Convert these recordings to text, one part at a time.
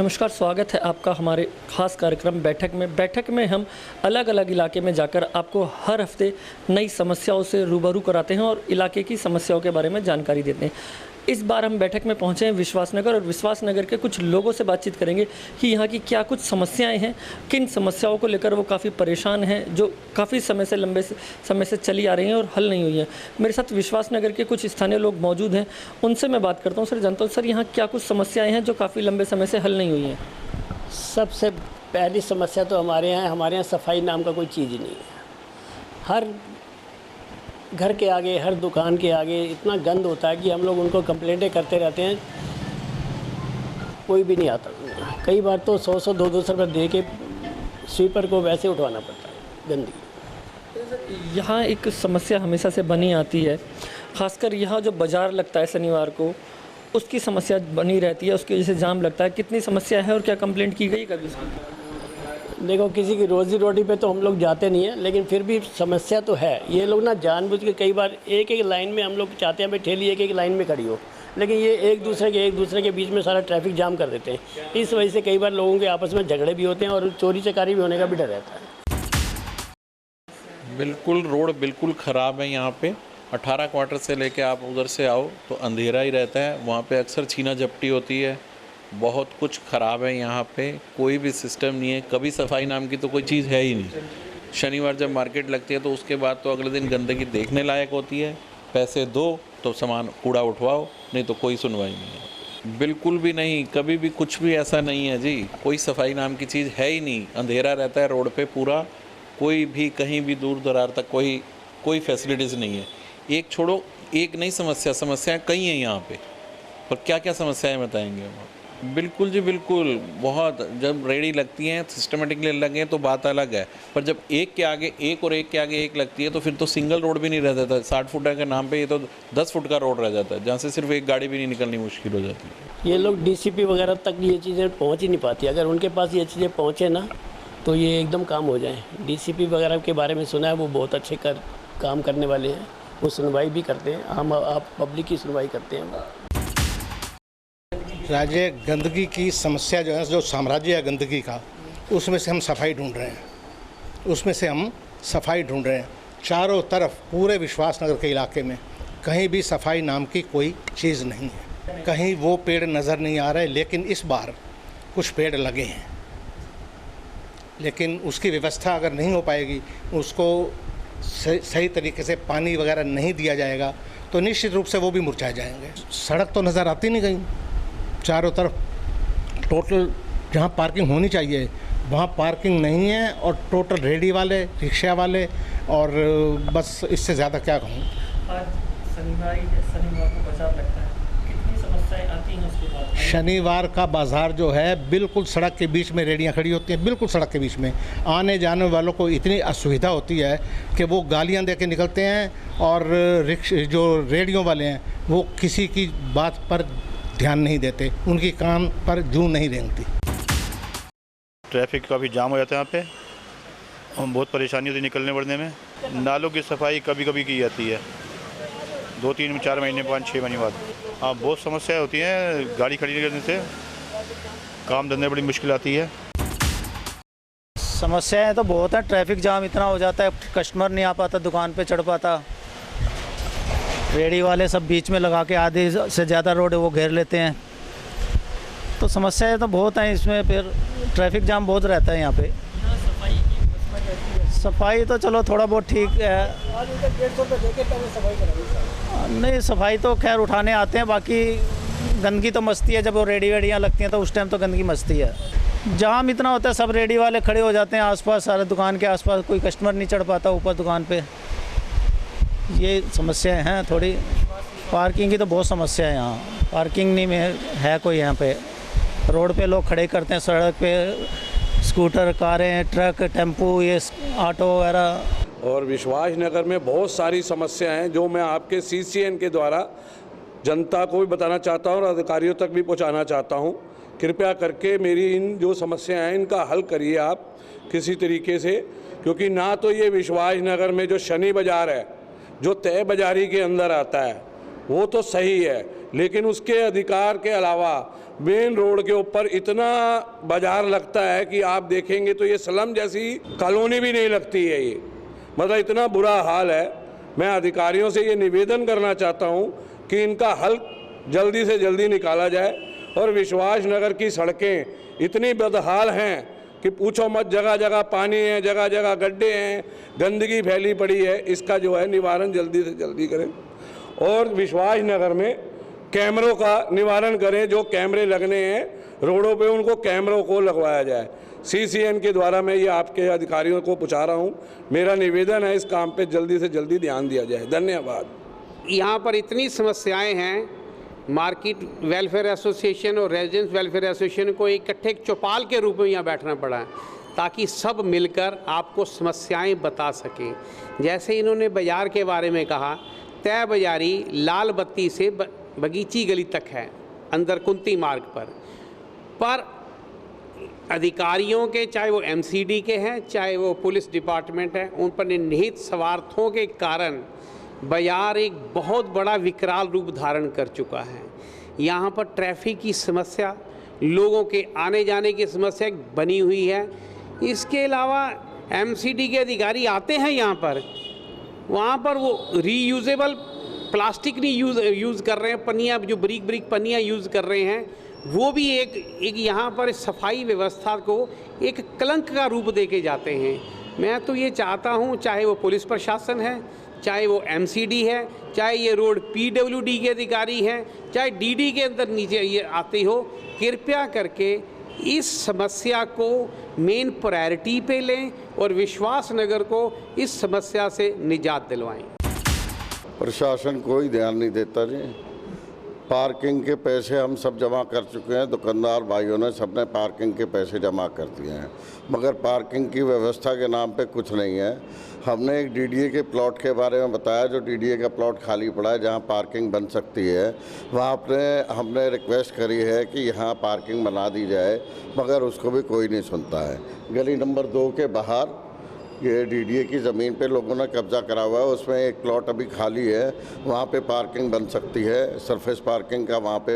नमस्कार, स्वागत है आपका हमारे ख़ास कार्यक्रम बैठक में हम अलग अलग इलाके में जाकर आपको हर हफ्ते नई समस्याओं से रूबरू कराते हैं और इलाके की समस्याओं के बारे में जानकारी देते हैं। इस बार हम बैठक में पहुंचे हैं विश्वासनगर और विश्वासनगर के कुछ लोगों से बातचीत करेंगे कि यहाँ की क्या कुछ समस्याएं हैं, किन समस्याओं को लेकर वो काफ़ी परेशान हैं, जो काफ़ी लंबे समय से चली आ रही हैं और हल नहीं हुई हैं। मेरे साथ विश्वासनगर के कुछ स्थानीय लोग मौजूद हैं, उनसे मैं बात करता हूँ। सर, जानता हूँ सर, यहाँ क्या कुछ समस्याएँ हैं जो काफ़ी लंबे समय से हल नहीं हुई हैं? सबसे पहली समस्या तो हमारे यहाँ सफाई नाम का कोई चीज़ ही नहीं है। हर घर के आगे, हर दुकान के आगे इतना गंद होता है कि हम लोग उनको कंप्लेंटें करते रहते हैं, कोई भी नहीं आता। कई बार तो 100-100, 200 रुपये दे के स्वीपर को वैसे उठवाना पड़ता है गंदगी। यहाँ एक समस्या हमेशा से बनी आती है, ख़ासकर यहाँ जो बाज़ार लगता है शनिवार को, उसकी समस्या बनी रहती है, उसकी वजह से जाम लगता है। कितनी समस्या है और क्या कंप्लेंट की गई कभी? देखो, किसी की रोज़ी रोटी पे तो हम लोग जाते नहीं हैं, लेकिन फिर भी समस्या तो है। ये लोग ना जानबूझ के कई बार एक लाइन में, हम लोग चाहते हैं भाई ठेली एक लाइन में खड़ी हो, लेकिन ये एक दूसरे के बीच में सारा ट्रैफिक जाम कर देते हैं। इस वजह से कई बार लोगों के आपस में झगड़े भी होते हैं और चोरी चकारी भी होने का भी डर रहता है। बिल्कुल, रोड बिल्कुल ख़राब है यहाँ पे। 18 क्वार्टर से लेके आप उधर से आओ तो अंधेरा ही रहता है। वहाँ पे अक्सर छीना झपटी होती है। बहुत कुछ ख़राब है यहाँ पे, कोई भी सिस्टम नहीं है। कभी सफाई नाम की तो कोई चीज़ है ही नहीं। शनिवार जब मार्केट लगती है तो उसके बाद तो अगले दिन गंदगी देखने लायक होती है। पैसे दो तो सामान कूड़ा उठवाओ, नहीं तो कोई सुनवाई नहीं है। बिल्कुल भी नहीं, कभी भी कुछ भी ऐसा नहीं है जी। कोई सफाई नाम की चीज़ है ही नहीं। अंधेरा रहता है रोड पे पूरा, कोई भी कहीं भी दूर दरार तक कोई फैसिलिटीज़ नहीं है। एक छोड़ो, एक नहीं समस्याएं कई हैं यहाँ पे, पर क्या क्या समस्याएं बताएंगे हम? बिल्कुल जी बिल्कुल, बहुत। जब रेडी लगती हैं सिस्टमेटिकली लगे तो बात अलग है, पर जब एक के आगे एक और एक के आगे एक लगती है तो फिर तो सिंगल रोड भी नहीं रह जाता। 60 फुट के नाम पे ये तो 10 फुट का रोड रह जाता है, जहाँ से सिर्फ एक गाड़ी भी नहीं निकलनी मुश्किल हो जाती है। ये लोग डीसीपी वगैरह तक ये चीज़ें पहुँच ही नहीं पाती। अगर उनके पास ये चीज़ें पहुँचे ना तो ये एकदम काम हो जाए। डीसीपी वगैरह के बारे में सुना है, वो बहुत अच्छे काम करने वाले हैं। वो सुनवाई भी करते हैं, हम आप पब्लिक की सुनवाई करते हैं। राज्य गंदगी की समस्या जो है, जो साम्राज्य है गंदगी का, उसमें से हम सफाई ढूंढ रहे हैं। चारों तरफ पूरे विश्वासनगर के इलाके में कहीं भी सफाई नाम की कोई चीज़ नहीं है। कहीं वो पेड़ नज़र नहीं आ रहे, लेकिन इस बार कुछ पेड़ लगे हैं, लेकिन उसकी व्यवस्था अगर नहीं हो पाएगी, उसको सही तरीके से पानी वगैरह नहीं दिया जाएगा तो निश्चित रूप से वो भी मुरझा जाएंगे। सड़क तो नज़र आती नहीं कहीं, चारों तरफ टोटल जहाँ पार्किंग होनी चाहिए वहाँ पार्किंग नहीं है, और टोटल रेडी वाले, रिक्शा वाले, और बस इससे ज़्यादा क्या कहूँ। आज शनिवार को बाजार लगता है, कितनी समस्याएं आती हैं उसके बाद? शनिवार का बाज़ार जो है बिल्कुल सड़क के बीच में रेडियाँ खड़ी होती हैं, बिल्कुल सड़क के बीच में। आने जाने वालों को इतनी असुविधा होती है कि वो गालियाँ दे के निकलते हैं, और जो रेडियों वाले हैं वो किसी की बात पर ध्यान नहीं देते, उनकी काम पर जूं नहीं रेंगती। ट्रैफिक काफ़ी जाम हो जाता है यहाँ पे, और बहुत परेशानी होती है निकलने बढ़ने में। नालों की सफाई कभी कभी की जाती है, 2-3, 4 महीने, 5-6 महीने बाद। हाँ, बहुत समस्याएं होती हैं। गाड़ी खड़ी करने से काम धंधे बड़ी मुश्किल आती है। समस्याएं तो बहुत है। ट्रैफिक जाम इतना हो जाता है, कस्टमर नहीं आ पाता, दुकान पे चढ़ पाता। रेडी वाले सब बीच में लगा के आधे से ज़्यादा रोड वो घेर लेते हैं। तो समस्याएं तो बहुत हैं इसमें, फिर ट्रैफिक जाम बहुत रहता है यहाँ पे। सफाई तो चलो थोड़ा बहुत ठीक है, नहीं सफाई तो खैर उठाने आते हैं, बाकी गंदगी तो मस्ती है। जब वो रेडी वेडियाँ लगती हैं तो उस टाइम तो गंदगी मस्ती है। जाम इतना होता है, सब रेडी वाले खड़े हो जाते हैं आसपास, सारे दुकान के आसपास, कोई कस्टमर नहीं चढ़ पाता ऊपर दुकान पे। ये समस्याएं हैं थोड़ी। पार्किंग की तो बहुत समस्या है यहाँ, पार्किंग नहीं में है कोई। यहाँ पे रोड पे लोग खड़े करते हैं, सड़क पे स्कूटर, कारें, ट्रक, टेम्पो, ये ऑटो वगैरह। और विश्वासनगर में बहुत सारी समस्याएं हैं जो मैं आपके CCN के द्वारा जनता को भी बताना चाहता हूँ और अधिकारियों तक भी पहुँचाना चाहता हूँ। कृपया करके मेरी इन जो समस्याएं हैं इनका हल करिए आप किसी तरीके से, क्योंकि ना तो ये विश्वासनगर में जो शनि बाज़ार है, जो तय बाज़ारी के अंदर आता है, वो तो सही है। लेकिन उसके अधिकार के अलावा मेन रोड के ऊपर इतना बाजार लगता है कि आप देखेंगे तो ये स्लम जैसी कॉलोनी भी नहीं लगती है ये, मतलब इतना बुरा हाल है। मैं अधिकारियों से ये निवेदन करना चाहता हूँ कि इनका हल जल्दी से जल्दी निकाला जाए। और विश्वास नगर की सड़कें इतनी बदहाल हैं कि पूछो मत, जगह जगह पानी है, जगह जगह गड्ढे हैं, गंदगी फैली पड़ी है। इसका जो है निवारण जल्दी से जल्दी करें और विश्वास नगर में कैमरों का निवारण करें। जो कैमरे लगने हैं रोडों पे उनको कैमरों को लगवाया जाए। सीसीएन के द्वारा मैं ये आपके अधिकारियों को पूछा रहा हूँ, मेरा निवेदन है इस काम पे जल्दी से जल्दी ध्यान दिया जाए। धन्यवाद। यहाँ पर इतनी समस्याएं हैं, मार्केट वेलफेयर एसोसिएशन और रेजिडेंस वेलफेयर एसोसिएशन को इकट्ठे चौपाल के रूप में यहाँ बैठना पड़ा है ताकि सब मिलकर आपको समस्याएं बता सकें। जैसे इन्होंने बाज़ार के बारे में कहा, तय बाज़ारी लाल बत्ती से बगीची गली तक है अंदर कुंती मार्ग पर अधिकारियों के, चाहे वो एमसीडी के हैं चाहे वो पुलिस डिपार्टमेंट है, उन पर निहित स्वार्थों के कारण बाजार एक बहुत बड़ा विकराल रूप धारण कर चुका है। यहाँ पर ट्रैफिक की समस्या, लोगों के आने जाने की समस्या बनी हुई है। इसके अलावा एमसीडी के अधिकारी आते हैं यहाँ पर, वहाँ पर वो रीयूजेबल प्लास्टिक नहीं यूज़ कर रहे हैं, पन्नियाँ जो ब्रिक पन्नियाँ यूज़ कर रहे हैं, वो भी एक यहाँ पर सफाई व्यवस्था को एक कलंक का रूप दे के जाते हैं। मैं तो ये चाहता हूँ, चाहे वो पुलिस प्रशासन है, चाहे वो एमसीडी है, चाहे ये रोड पीडब्ल्यूडी के अधिकारी हैं, चाहे डीडी के अंदर नीचे ये आती हो, कृपया करके इस समस्या को मेन प्रायोरिटी पे लें और विश्वास नगर को इस समस्या से निजात दिलवाएं। प्रशासन कोई ध्यान नहीं देता जी। पार्किंग के पैसे हम सब जमा कर चुके हैं, दुकानदार भाइयों ने सबने पार्किंग के पैसे जमा कर दिए हैं, मगर पार्किंग की व्यवस्था के नाम पे कुछ नहीं है। हमने एक डीडीए के प्लॉट के बारे में बताया, जो डीडीए का प्लॉट खाली पड़ा है जहां पार्किंग बन सकती है, वहां पर हमने रिक्वेस्ट करी है कि यहाँ पार्किंग बना दी जाए, मगर उसको भी कोई नहीं सुनता है। गली नंबर 2 के बाहर ये डीडीए की ज़मीन पे लोगों ने कब्जा करा हुआ है, उसमें एक प्लॉट अभी खाली है, वहाँ पे पार्किंग बन सकती है। सरफेस पार्किंग का वहाँ पे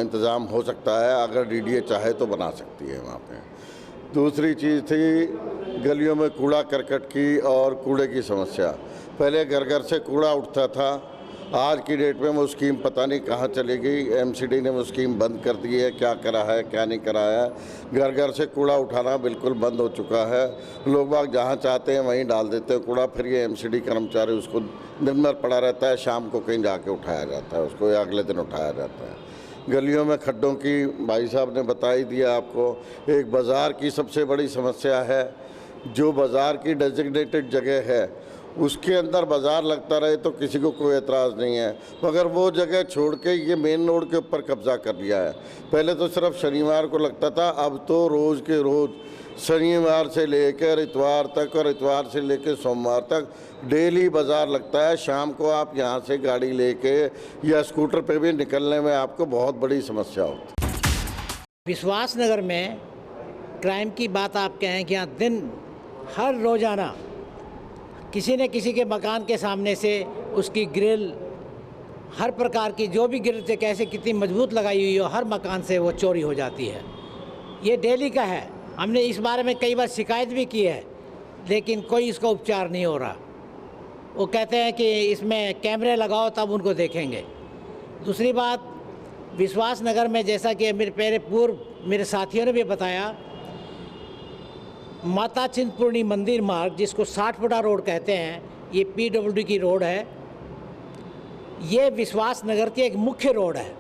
इंतज़ाम हो सकता है, अगर डीडीए चाहे तो बना सकती है वहाँ पे। दूसरी चीज़ थी गलियों में कूड़ा करकट की और कूड़े की समस्या। पहले घर घर से कूड़ा उठता था, आज की डेट में वो स्कीम पता नहीं कहाँ चली गई। एमसीडी ने वो स्कीम बंद कर दी है, क्या करा है क्या नहीं करा है। घर घर से कूड़ा उठाना बिल्कुल बंद हो चुका है। लोग बाग जहाँ चाहते हैं वहीं डाल देते हैं कूड़ा, फिर ये एमसीडी कर्मचारी उसको दिन भर पड़ा रहता है, शाम को कहीं जाके उठाया जाता है उसको, या अगले दिन उठाया जाता है। गलियों में खड्डों की भाई साहब ने बता ही दिया आपको। एक बाज़ार की सबसे बड़ी समस्या है, जो बाज़ार की डेजिग्नेटेड जगह है उसके अंदर बाज़ार लगता रहे तो किसी को कोई एतराज़ नहीं है, मगर वो जगह छोड़ के ये मेन रोड के ऊपर कब्ज़ा कर लिया है। पहले तो सिर्फ शनिवार को लगता था, अब तो रोज़ के रोज़ शनिवार से लेकर इतवार तक और इतवार से लेकर सोमवार तक डेली बाज़ार लगता है। शाम को आप यहाँ से गाड़ी लेके या स्कूटर पे भी निकलने में आपको बहुत बड़ी समस्या होती है। विश्वास नगर में क्राइम की बात आप कहें कि यहाँ दिन हर रोज़ाना किसी न किसी के मकान के सामने से उसकी ग्रिल, हर प्रकार की जो भी ग्रिल से कैसे कितनी मजबूत लगाई हुई हो, हर मकान से वो चोरी हो जाती है। ये डेली का है। हमने इस बारे में कई बार शिकायत भी की है, लेकिन कोई इसका उपचार नहीं हो रहा। वो कहते हैं कि इसमें कैमरे लगाओ तब उनको देखेंगे। दूसरी बात, विश्वास नगर में जैसा कि मेरे साथियों ने भी बताया, माता चिंतपूर्णी मंदिर मार्ग, जिसको 60 फुटा रोड कहते हैं, ये पीडब्ल्यूडी की रोड है। ये विश्वास नगर की एक मुख्य रोड है,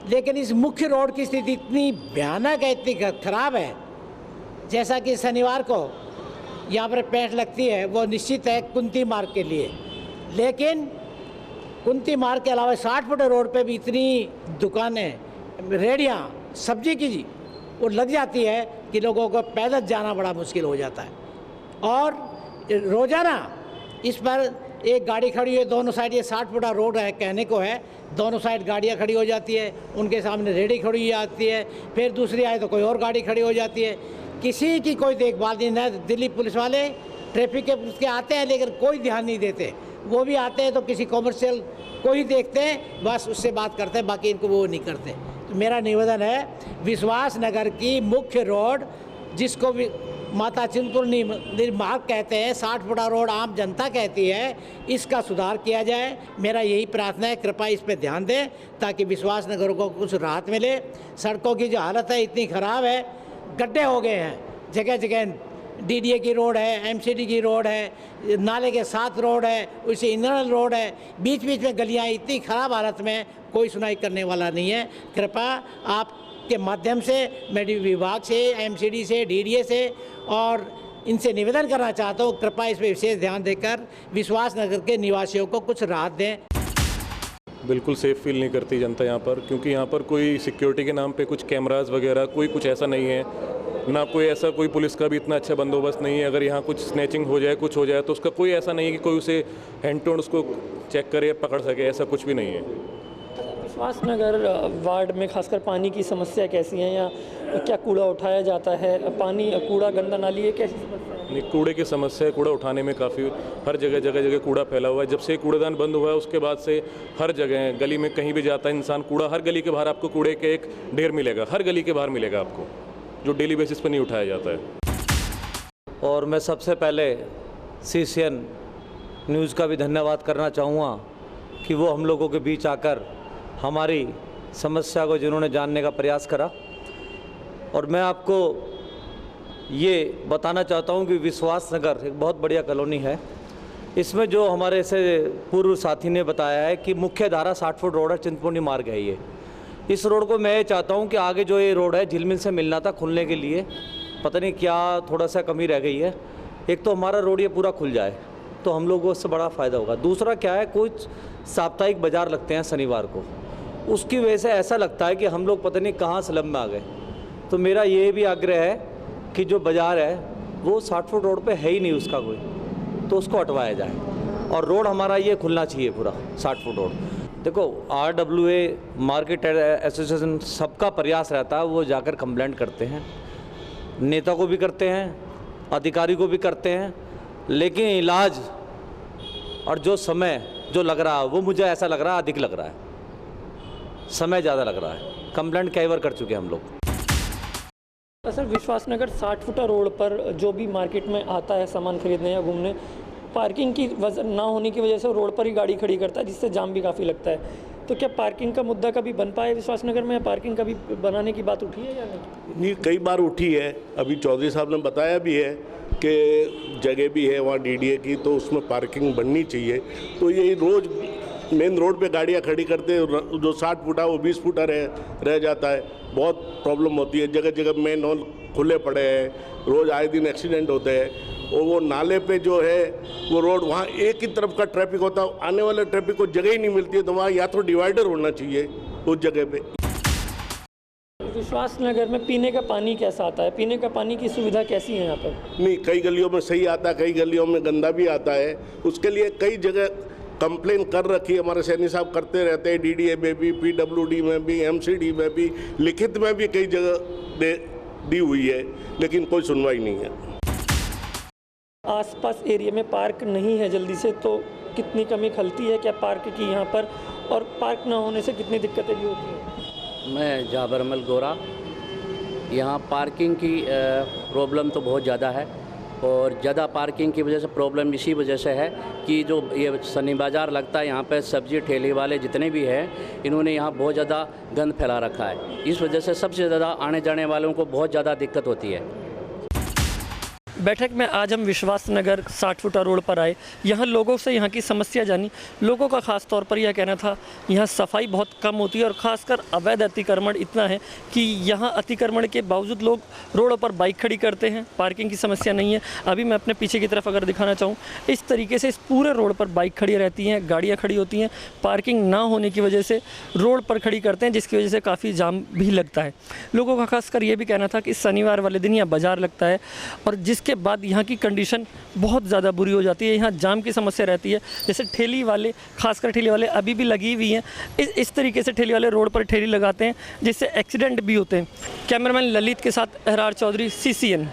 लेकिन इस मुख्य रोड की स्थिति इतनी भयानक है, इतनी खराब है, जैसा कि शनिवार को यहाँ पर पेंट लगती है वो निश्चित है कुंती मार्ग के लिए, लेकिन कुंती मार्ग के अलावा 60 फुट रोड पे भी इतनी दुकानें, रेहड़ियाँ सब्जी की वो लग जाती है कि लोगों को पैदल जाना बड़ा मुश्किल हो जाता है। और रोज़ाना इस पर एक गाड़ी खड़ी है दोनों साइड, ये 60 फुटा रोड है कहने को है, दोनों साइड गाड़ियाँ खड़ी हो जाती है, उनके सामने रेहड़ी खड़ी हो जाती है, फिर दूसरी आए तो कोई और गाड़ी खड़ी हो जाती है। किसी की कोई देखभाल नहीं है। दिल्ली पुलिस वाले ट्रैफिक के आते हैं लेकिन कोई ध्यान नहीं देते। वो भी आते हैं तो किसी कॉमर्शियल को ही देखते हैं, बस उससे बात करते हैं, बाकी इनको वो नहीं करते। तो मेरा निवेदन है, विश्वास नगर की मुख्य रोड जिसको भी माता चिंतपूर्णी मार्ग कहते हैं, 60 फुटा रोड आम जनता कहती है, इसका सुधार किया जाए। मेरा यही प्रार्थना है, कृपया इस पे ध्यान दें ताकि विश्वास नगर को कुछ राहत मिले। सड़कों की जो हालत है इतनी ख़राब है, गड्ढे हो गए हैं जगह जगह। डीडीए की रोड है, एमसीडी की रोड है, नाले के साथ रोड है, उसी इंटरनल रोड है, बीच बीच में गलियां इतनी ख़राब हालत में कोई सुनाई करने वाला नहीं है। कृपया आपके माध्यम से मेडी विभाग से, एमसीडी से, डीडीए से और इनसे निवेदन करना चाहता हूँ, कृपया इस पर विशेष ध्यान देकर विश्वास नगर के निवासियों को कुछ राहत दें। बिल्कुल सेफ़ फील नहीं करती जनता यहाँ पर, क्योंकि यहाँ पर कोई सिक्योरिटी के नाम पे कुछ कैमरास वगैरह कोई कुछ ऐसा नहीं है, ना कोई ऐसा कोई पुलिस का भी इतना अच्छा बंदोबस्त नहीं है। अगर यहाँ कुछ स्नैचिंग हो जाए, कुछ हो जाए, तो उसका कोई ऐसा नहीं है कि कोई उसे हैंड टू हैंड उसको चेक करे, पकड़ सके, ऐसा कुछ भी नहीं है। विश्वास नगर वार्ड में खासकर पानी की समस्या कैसी है, या क्या कूड़ा उठाया जाता है, पानी कूड़ा गंदा नाली है, कैसी समस्या है? नहीं, कूड़े की समस्या है, कूड़ा उठाने में काफ़ी हर जगह जगह कूड़ा फैला हुआ है। जब से कूड़ेदान बंद हुआ है उसके बाद से हर जगह गली में कहीं भी जाता है इंसान, कूड़ा हर गली के बाहर आपको कूड़े के एक ढेर मिलेगा, हर गली के बाहर मिलेगा आपको, जो डेली बेसिस पर नहीं उठाया जाता है। और मैं सबसे पहले CCN न्यूज़ का भी धन्यवाद करना चाहूँगा कि वो हम लोगों के बीच आकर हमारी समस्या को जिन्होंने जानने का प्रयास करा। और मैं आपको ये बताना चाहता हूँ कि विश्वास नगर एक बहुत बढ़िया कॉलोनी है। इसमें जो हमारे से पूर्व साथी ने बताया है कि मुख्य धारा 60 फुट रोड है, चिंतपूर्णी मार्ग है ये। इस रोड को मैं ये चाहता हूँ कि आगे जो ये रोड है झिलमिल से मिलना था, खुलने के लिए पता नहीं क्या थोड़ा सा कमी रह गई है। एक तो हमारा रोड ये पूरा खुल जाए तो हम लोगों को उससे बड़ा फ़ायदा होगा। दूसरा क्या है, कुछ साप्ताहिक बाज़ार लगते हैं शनिवार को, उसकी वजह से ऐसा लगता है कि हम लोग पता नहीं कहाँ स्लम में आ गए। तो मेरा ये भी आग्रह है कि जो बाज़ार है वो 60 फुट रोड पे है ही नहीं उसका कोई, तो उसको हटवाया जाए और रोड हमारा ये खुलना चाहिए पूरा 60 फुट रोड। देखो RWA मार्केट एसोसिएशन सबका प्रयास रहता है, वो जाकर कंप्लेंट करते हैं, नेता को भी करते हैं, अधिकारी को भी करते हैं, लेकिन इलाज और जो समय जो लग रहा है वो मुझे ऐसा लग रहा है अधिक लग रहा है, समय ज़्यादा लग रहा है। कंप्लेंट कई बार कर चुके हैं हम लोग। सर, विश्वास नगर 60 फुटा रोड पर जो भी मार्केट में आता है सामान खरीदने या घूमने, पार्किंग की वजह ना होने की वजह से रोड पर ही गाड़ी खड़ी करता है, जिससे जाम भी काफ़ी लगता है। तो क्या पार्किंग का मुद्दा कभी बन पाया विश्वास नगर में, पार्किंग कभी बनाने की बात उठी है या नहीं? नहीं, कई बार उठी है। अभी चौधरी साहब ने बताया भी है कि जगह भी है वहाँ DDA की, तो उसमें पार्किंग बननी चाहिए। तो ये रोज़ मेन रोड पे गाड़ियाँ खड़ी करते, जो 60 फुटा वो 20 फुटा रह जाता है, बहुत प्रॉब्लम होती है। जगह जगह मेन होल खुले पड़े हैं, रोज़ आए दिन एक्सीडेंट होते हैं। और वो नाले पे जो है वो रोड, वहाँ एक ही तरफ का ट्रैफिक होता है, आने वाले ट्रैफिक को जगह ही नहीं मिलती है। तो वहाँ या तो डिवाइडर होना चाहिए उस जगह पे। विश्वास नगर में पीने का पानी कैसा आता है, पीने का पानी की सुविधा कैसी है यहाँ पर? नहीं, कई गलियों में सही आता है, कई गलियों में गंदा भी आता है। उसके लिए कई जगह कंप्लेन कर रखी है, हमारे सैनी साहब करते रहते हैं, DDA में भी, PWD में भी, MCD में भी, लिखित में भी कई जगह दी हुई है, लेकिन कोई सुनवाई नहीं है। आसपास एरिया में पार्क नहीं है जल्दी से, तो कितनी कमी खलती है क्या पार्क की यहाँ पर, और पार्क ना होने से कितनी दिक्कतें भी होती हैं? मैं जाबर अमल गोरा। यहाँ पार्किंग की प्रॉब्लम तो बहुत ज़्यादा है, और ज़्यादा पार्किंग की वजह से प्रॉब्लम इसी वजह से है कि जो ये शनि बाज़ार लगता है, यहाँ पे सब्जी ठेले वाले जितने भी हैं, इन्होंने यहाँ बहुत ज़्यादा गंद फैला रखा है। इस वजह से सबसे ज़्यादा आने जाने वालों को बहुत ज़्यादा दिक्कत होती है। बैठक में आज हम विश्वास नगर 60 फुटा रोड पर आए, यहाँ लोगों से यहाँ की समस्या जानी। लोगों का खास तौर पर यह कहना था यहाँ सफाई बहुत कम होती है, और ख़ासकर अवैध अतिक्रमण इतना है कि यहाँ अतिक्रमण के बावजूद लोग रोडों पर बाइक खड़ी करते हैं, पार्किंग की समस्या नहीं है। अभी मैं अपने पीछे की तरफ अगर दिखाना चाहूँ, इस तरीके से इस पूरे रोड पर बाइक खड़ी रहती हैं, गाड़ियाँ खड़ी होती हैं, पार्किंग ना होने की वजह से रोड पर खड़ी करते हैं, जिसकी वजह से काफ़ी जाम भी लगता है। लोगों का खासकर ये भी कहना था कि शनिवार वाले दिन यहाँ बाज़ार लगता है, और जिसके बाद यहाँ की कंडीशन बहुत ज़्यादा बुरी हो जाती है। यहाँ जाम की समस्या रहती है, जैसे ठेली वाले, खासकर ठेली वाले अभी भी लगी हुई हैं। इस तरीके से ठेली वाले रोड पर ठेली लगाते हैं, जिससे एक्सीडेंट भी होते हैं। कैमरामैन ललित के साथ अहरार चौधरी, CCN।